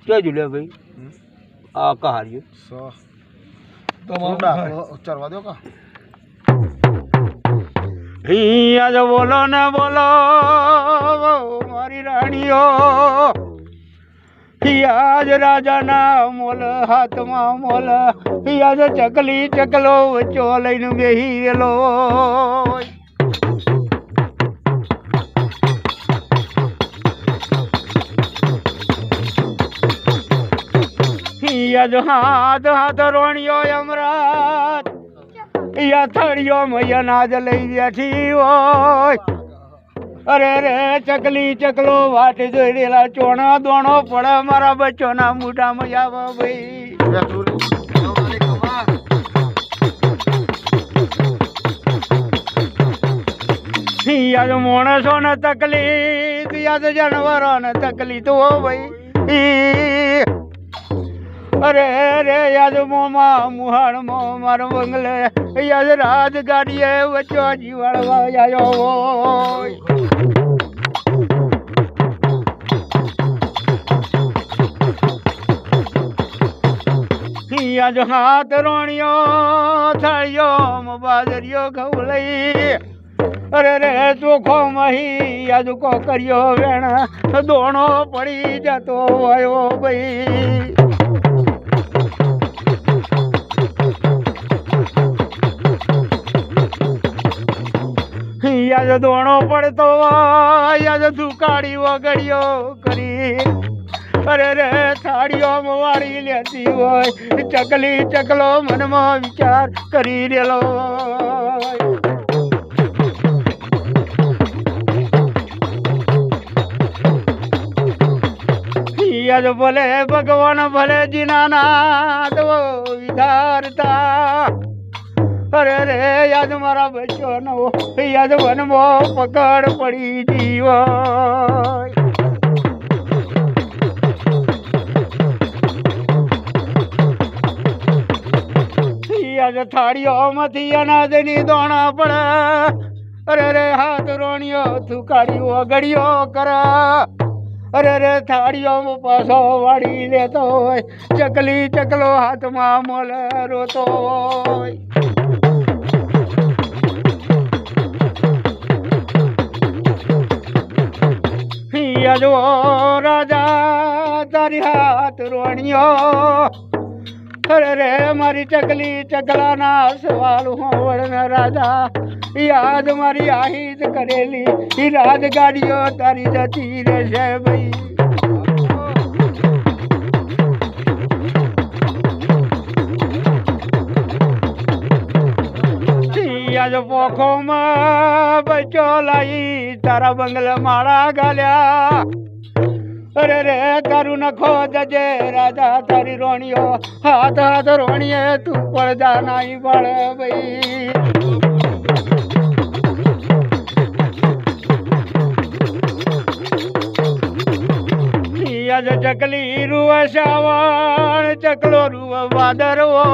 કેજો લે ભાઈ આ કહાર્યો ચરવા દો કા આજ બોલો ને બોલો મારી રાણીઓ આજ રાજાના મોલ હાથમાં મોલ આજ ચકલી ચકલો વચ્ચો લઈને બેહી રેલો આજ હાથ હાથ રોણિયો અમરાત યા થળિયો મૈયા નાજ લઈ બેઠી હોય અરે રે ચકલી ચકલો વાટ જોઈ રેલા ચોણા દોણો પડે મારા બચ્ચોના મોઢામાં આવે ભાઈ યાદ માણસો ને તકલીફ યાદ જાનવરો ને તકલીફ હો ભાઈ અરે રે યાદ મોમાં મુહાણ મો મારો બંગલે યાદ રાજ ગાડીએ વચ્ચો જીવાડવા આવ્યો હોય યાદ હાથ રોણિયો થાળિયો બાજરીયો ઘઉં લઈ અરે રે ચોખ્ખો મહી યાદ કો કર્યો વેણ દોણો પડી જતો હોય ભાઈ યાદ દોણો પડતો યાદ દુકાળી વગડ્યો કરી અરે રે થાળીઓ વાળી લેતી હોય ચકલી ચકલો મનમાં વિચાર કરી રેલો યાદ ભલે ભગવાન ભલે જીનાનાથ વિધારતા અરે રે યાદ મારા બચ્ચો નો યાદ વનમો પકડ પડી જીવ યાદ થાળીઓમાંથી અનાજની દોણા પડે અરે રે હાથ રોણિયો થુકાડ્યો અગડ્યો કર અરે રે થાળીઓમાં પાછો વાળી લેતો હોય ચકલી ચકલો હાથમાં મોલ રોતો હોય યાદો રાજા તારી હાથ રોણિયો અરે રે મારી ચકલી ચકલાના સવાલ હોવડ રાજા યાદ મારી આહિત કરેલી ઈ રાજગાડીઓ તારી જતી રહેશે ભાઈ યાદ પોખોમાં બચ્ચો લાઈ તારા બંગલા માળા ગાલ્યા અરે રે તારું નખો જજે રાજા તારી રોણિયો હાથ હાથ રોણીએ તું પડદા નાઈ પડે ભાઈ યાદ ચકલી રૂવ શ્રાવણ ચકલો રૂવ વાદરવો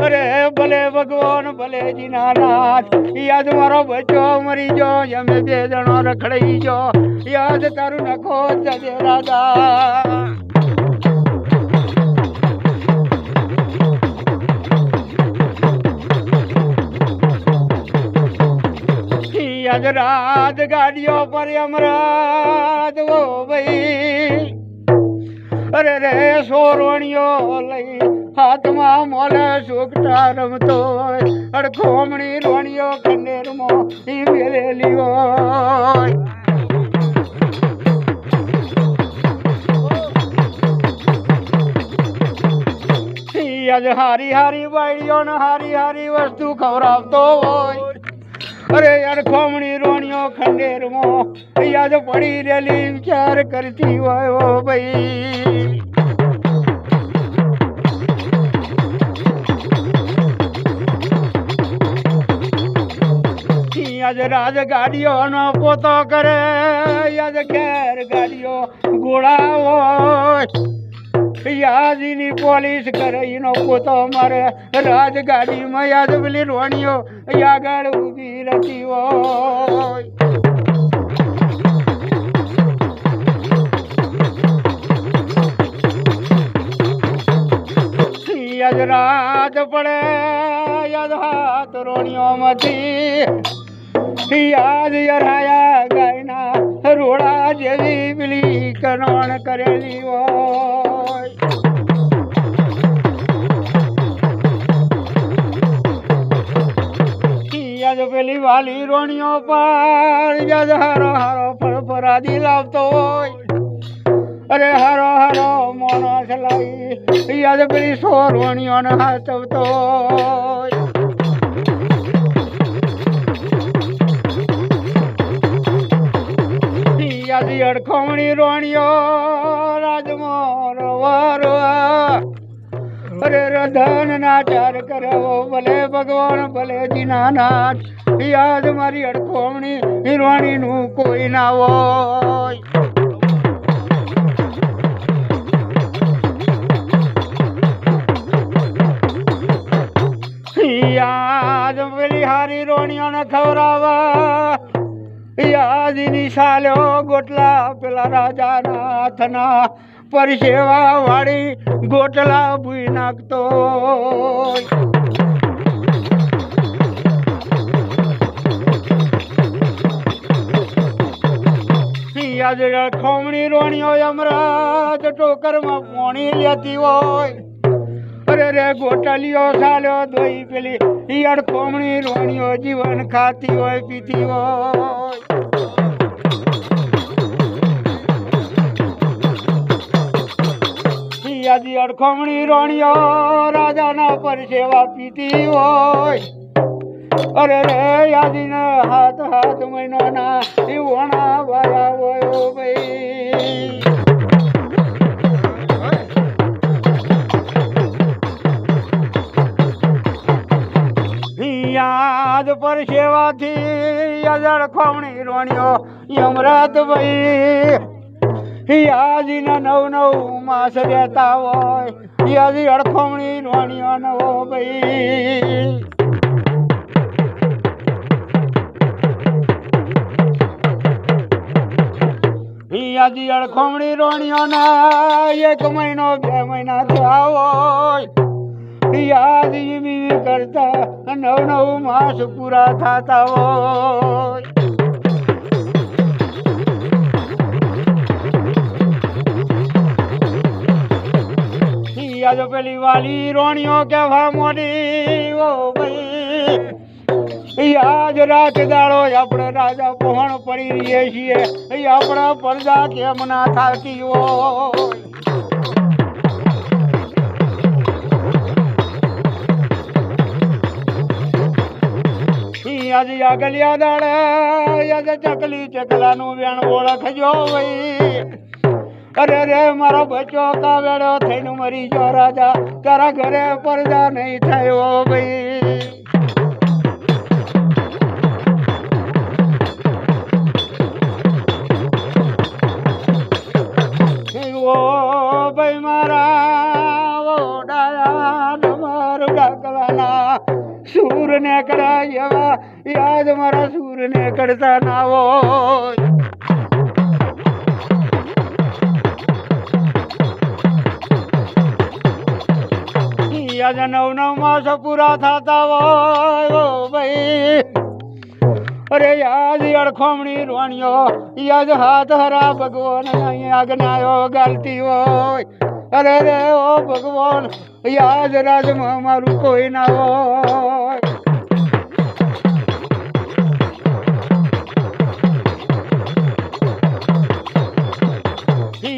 અરે ભલે ભગવાન ભલે જીનાનાથ યાદ મારો બચ્ચો મરી જો અમે બે જણો રખડાઈ જો યાદ તારું નખો જજે રાજા યાદ રાત ગાડીઓ પર અમરાત વો ભાઈ અરે રે સોરવણીઓ લઈ હાથમાં મોલે સુકતા રમતો હોય અડખોમણી રોણીઓ ખંડેરમાં ઈ મેલેલી હોય યાદ હારી હારી બાઈડીઓ ને હારી હારી વસ્તુ ખવડાવતો હોય અરે અડખોમણી રોણીઓ ખંડેરમાં યાદ પડી રેલી વિચાર કરતી હોય ભાઈ યાદ રાજ ગાડીઓ નો પોતો કરે યાદ ઘેર ગાડીઓ ગોળા હોય યાદની પોલીસ કરે એનો પોતો મારે રાજગાડીમાં યાદ પેલી રોણીઓ આગળ ઊભી રહેતી હોય યાદ રાત પડે યાદ હાથ રોણીઓમાંથી યાદ યરાયા ગાયના રોડા જેવી પેલી કનોણ કરેલી હોય યાદ પેલી વાલી રોણીઓ પર યાદ હારો હારો ફરફરાદી લાવતો હોય અરે હારો હારો મોનો ચલાવી યાદ પેલી સોરવણીઓને હાથવતો યાદ અડખમણી રોણીઓ રાજમોર વારો અરે રધન ના ચાર કરવો ભલે ભગવાન ભલે દીનાનાથ યાદ મારી અડખમણી રોણી નું કોઈ ના હોય યાદ પેલી હારી રોણીઓને ખવડાવા યાદની સાલ્યો ગોટલા પેલા રાજાના હાથના પરસેવા વાળી ગોટલા ભૂઈ નાખતો યાદ ખમણી રોણીઓ અમરાજ ટોકરમાં પોણી લેતી હોય અરે રે ગોટલીઓ સાલ્યો દોઈ પેલી યાર ખમણી રોણીઓ જીવન ખાતી હોય પીતી હોય યાદી અડખમણી રોણીઓ રાજાના પરસેવા પીતી હોય અરે રે યાદીને હાથ હાથ મહિનાના વણા વાયા હોય ભાઈ યાદ પરસેવાથી યાદ અડખમણી રોણીઓ યમરાત ભાઈ યાદીના નવ નવ માસ રહેતા હોય યાદી અડખમણી રોણીઓ નવો ભાઈ યાદી અડખમણી રોણીઓના 1 મહિનો 2 મહિના થયા હોય યાદી બીવી કરતા 9 માસ પૂરા થતા હોય યાદ પેલી વાલી રોણીઓ કેવા મોડી ઓ ભાઈ યાદ રાત દાડો આપણે રાજા પહોણ પડી રહીએ છીએ આપણા પડદા કેમ ના થાતી હોય યાદ આગલિયા દાડા યાદ ચકલી ચકલાનું વેણ ઓળખજો ભાઈ અરે રે મારો બચ્ચો કાવેડો થઈને મરી ગયો રાજા તારા ઘરે પડદા નહીં થયો ભાઈ ઓ ભાઈ મારા ઓડાયા મારું ડાકલાના સૂર ને કડા એવા યાદ મારા સૂર ને કડતા ના હોય યાદ 9 માસ પૂરા થતા હોય ભાઈ અરે યાદ અડખમણી રોણીઓ યાદ હાથ હરા ભગવાન અહીંયા આજ્ઞાઓ ગાલતી હોય અરે રે ઓ ભગવાન યાદ રાજમાં મારું કોઈ ના હોય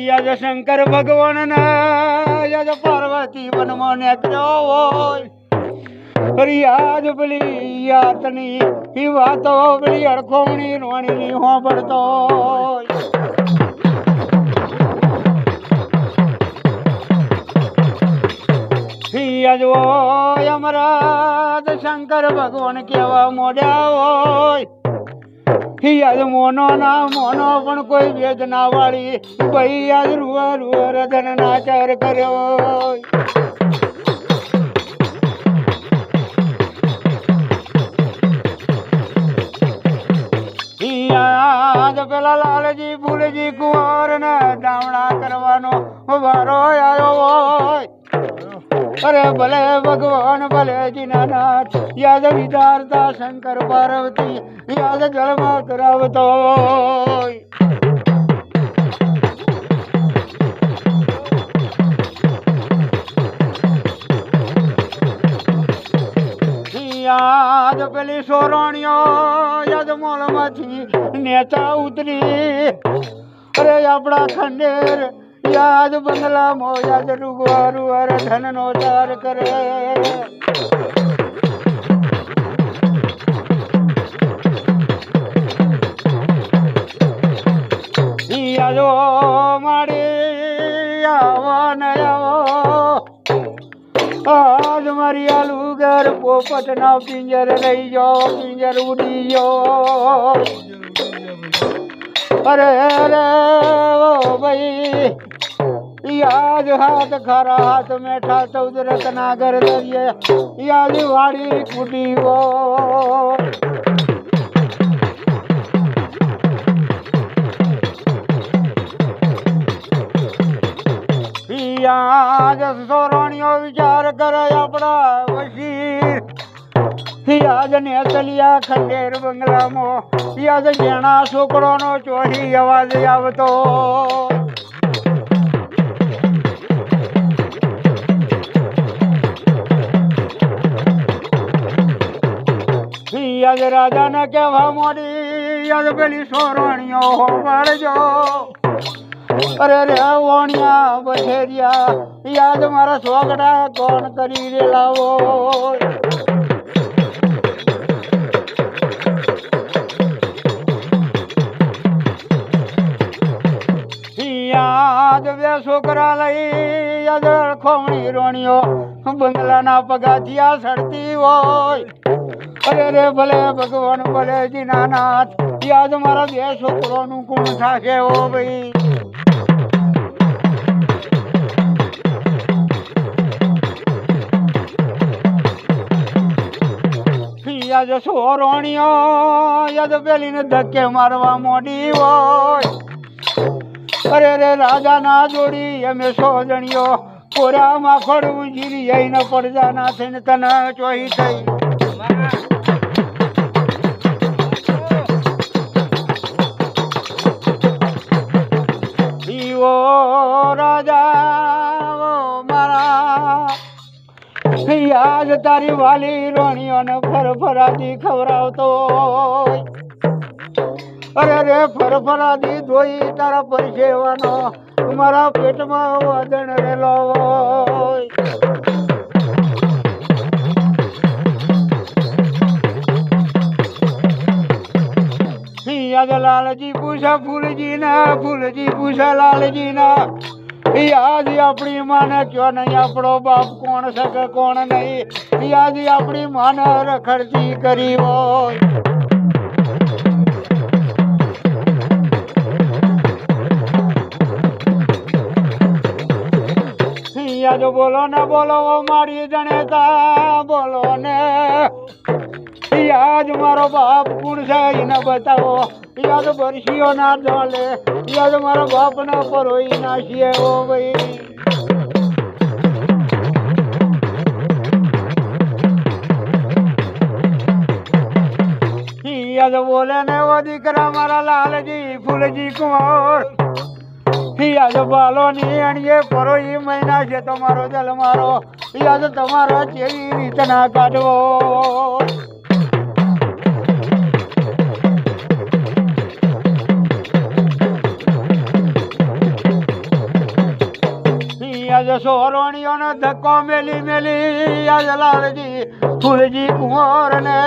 યાદ શંકર ભગવાન ના યાદ પાર્વતી વનમાં નીકળ્યો હોય યાદ પેલી યાતની વાતો પેલી અડખમણી રોણીની હોંભળતો યાદ હોય અમરાજ શંકર ભગવાન કેવા મોડ્યા હોય યાદ મોનો ના મોનો પણ કોઈ વેદના વાળી ભાઈ યાદ રૂવા રૂવા રધન નાચાર કર્યો યાદ પેલા લાલજી ફૂલજી કુંવર ને દામણા કરવાનો વારો આવ્યો હોય અરે ભલે ભગવાન ભલે જીનાનાથ યાદ વિચારતા શંકર પાર્વતી યાદ જળમાં કરાવતો યાદ પેલી સોરણીઓ યાદ મોલમાંથી નેતા ઉતરી અરે આપણા ખંડેર યાદ બંગલામાં યાદ રૂગવાર ધન નો ચાર કરે યાદો મારી આવો ને આવો આજ મારી આલુગર પોપટ ના પિંજર લઈ જાઓ પિંજર ઉડી જાઓ અરે અરે ઓ ભાઈ યાદ હાથ ખરા હાથ મેઠા ચૌદ રત્ના ઘર દરિયે યાદ વાડી કુટી વો યાદ સોરણીઓ વિચાર કરે આપણા વશી યાદ ને તલિયા ખંડેર બંગલામાં યાદ જેણા છોકરો નો ચોહી અવાજ આવતો યાદ રાજા ને કેવા મોડી યાદ પેલી સોરણીઓ હોવાડજો અરે રે વણિયા બછેરિયા યાદ મારા સોગડા કોણ કરી રે લાવો યાદ બે છોકરા લઈ યાદ ખોમણી રોણીઓ બંગલાના પગાથિયા સડતી હોય અરે રે ભલે ભગવાન ભલે જીનાનાથ યાદ મારા બે છોકરોનું કોણ થશે ઓ ભાઈ યાદ સોરણીઓ યાદ પેલી ને ધક્કે મારવા મોડી હોય અરે રે રાજા ના જોડી અમે સોજણીઓ કોરામાં ખડવું જીરી જઈને પડજા ના થઈને તને ચોઈ થઈ રાજા મારા યાદ તારી વાલી રોણીઓને ફરફરાદી ખવડાવતો અરે રે ફરફરાદી ધોઈ તારા પરસેવાનો મારા પેટમાં વદન રેલો યાદ લાલજી પૂછા ફૂલજી ના ફૂલજી પૂછા લાલજી ના યાદ આપણી માને ક્યો નહીં આપણો બાપ કોણ શકે કોણ નહીં યાદ આપણી માને રખડતી કરી હોય યાદ બોલો ને બોલો મારી જણેતા બોલો ને યાદ મારો બાપ કોણ છે એને બતાવો યાદ બરસીઓ ના ડોલે યાદ મારા બાપ ના પરોઈ નાખીએ ઓ ભાઈ યાદ બોલે ને ઓ દીકરા મારા લાલજી ફૂલજી કુંવર યાદ બાલો ની અણીએ પરોઈ મહિના છે તમારો જલ મારો યાદ તમારો કેવી રીત ના કાઢવો યાદ સોરણીઓનો ધક્કો મેલી મેલી યાદ લાલજી ફૂલજી કુંવર ને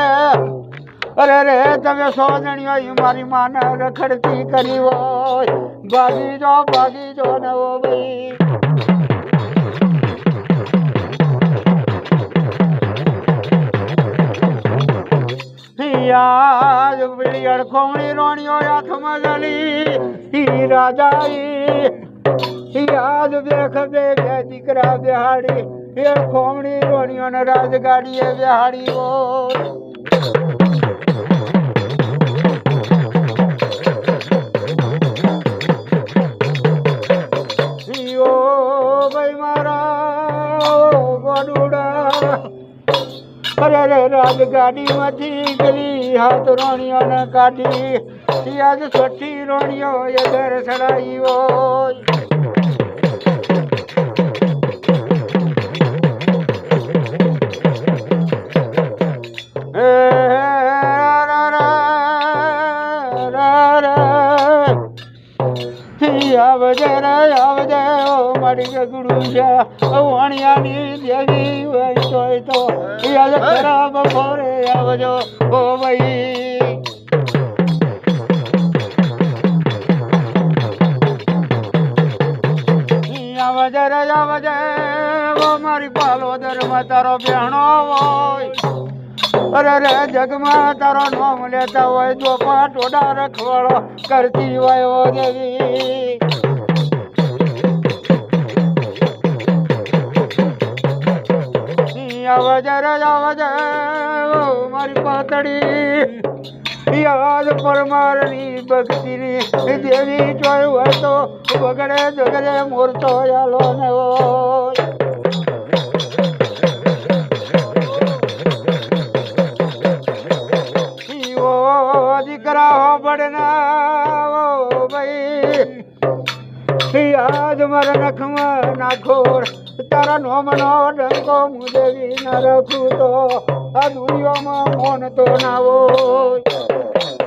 અરે રે તમે સોજણીઓ મારી માને રખડતી કરી હોય ભાગી જો ને ઓ ભાઈ યાદ પેલી અડખોમણી રોણીઓ હાથમાં જલી રાજા યાદ દેખ બે દીકરા બેહાડી એ ખોમણી રોણીઓ ને રાજગાડીએ બેહાડી હોય ભાઈ મારા અરે રાજગાડીમાંથી ગલી હાથ રોણીઓને કાઢી આજ છઠ્ઠી રોણીઓ એ ઘર સડાઈ હોય આવજે રે આવજે ઓ મારી ગગડું છે વાણિયાની દેવી હોય તો યાદ ખરાબ ભોરે આવજો ઓ ભાઈ આવજે રે આવજે ઓ મારી પાલોદર માં તારો બહેણો હોય અરે રે જગમાં તારો નામ લેતા હોય તો પાટોડા રખવાળો કરતી હોય ઓ દેવી આવજે રે આવજે મારી પાતળી યાદ પરમારની ભક્તિની દેવી જોયું હોય તો બગડે જગડે મોરતો યાલો ને હોય દીકરા પડના ભાઈ આજ મારા નખમાં નાખોડ તારા નોમનો ડંકો મુદેવી ન રાખું તો આ દુનિયામાં મોન તો ના હોય